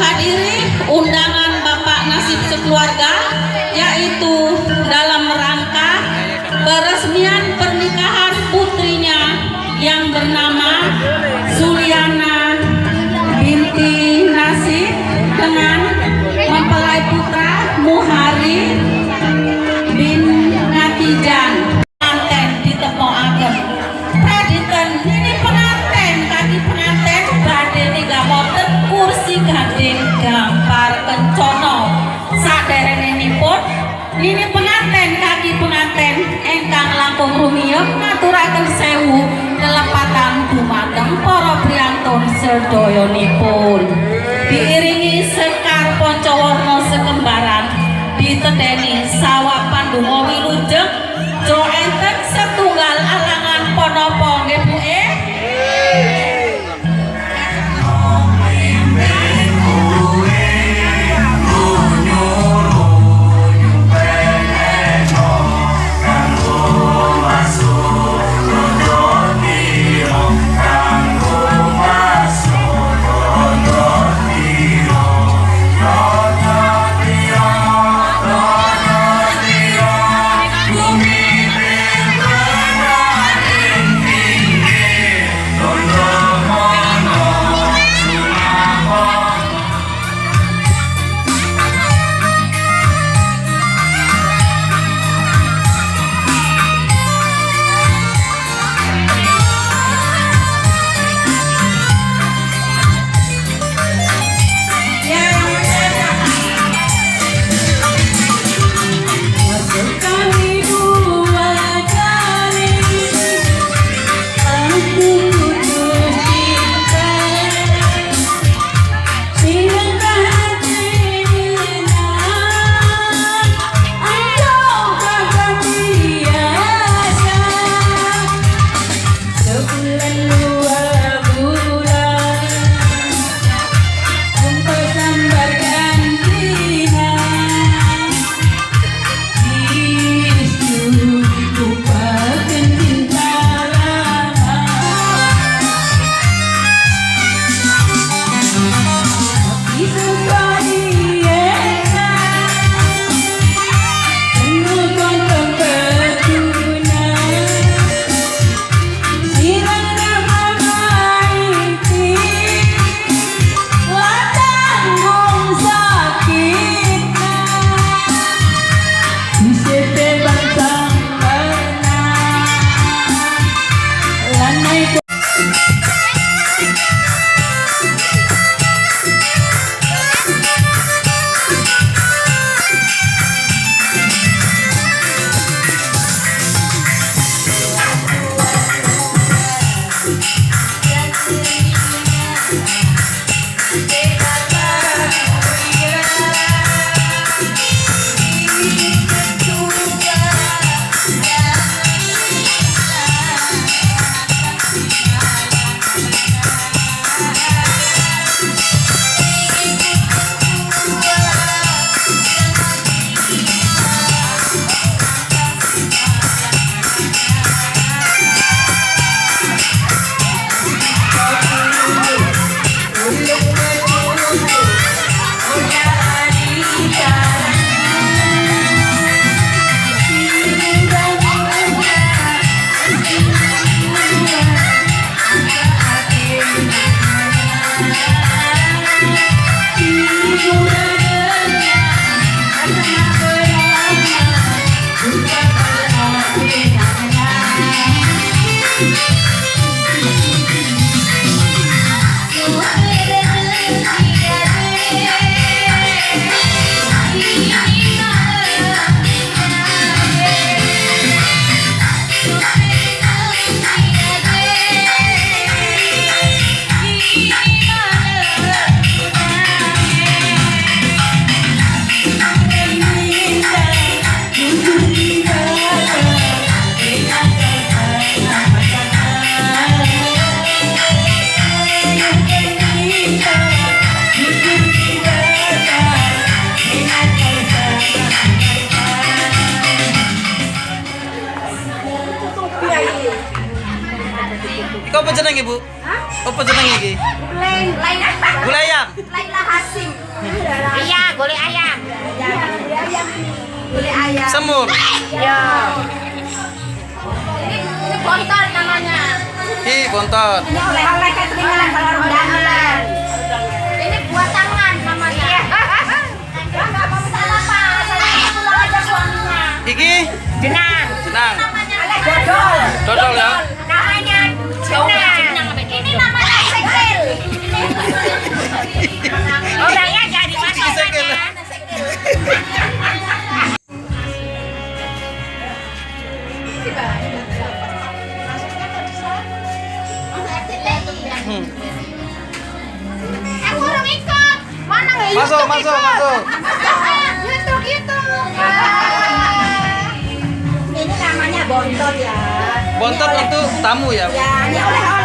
menghadiri undangan Bapak Nasib sekeluarga, yaitu dalam rangka peresmian pernikahan putrinya yang bernama Suliana binti Nasib dengan mempelai putra Muhari bin Ngatijan. Pengantin ditemokaken. Praditen ini pengantin kaki pengantin badhe nigamoten kursi gading gampar kencana. Saderengipun ini pengantin kaki pengantin ingkang langkung rumiyin ngaturaken sewu kelepatan dumateng para priyantun sedayanipun. Diiringi sekar pancawarna sekembaran ditedeni sawah pandonga wilujeng jo enten setunggal alangan panapa nggih Bu Ikaw apa jenenge, Bu? Hah? Apa jenenge iki? Lain. Gulayang. Laila Hasim. Semur. Ya. Ini bontot namanya. Ih, bontot. Ini oleh-oleh cateringan kalau undangan. Ini buat tangan namanya. Ya nggak mau minta apa, saya pulang aja suaminya. Iki Jenang. jenang. Namanya dodol. Dodol ya. Namanya jenang. Ini namanya sekil. Orangnya jadi masuk Sekil. Aku orang ikut. Mana nggak Masuk, masuk, masuk. YouTube gitu. Ini namanya bontot ya. Bontot untuk tamu ya. Ya, ini oleh-oleh.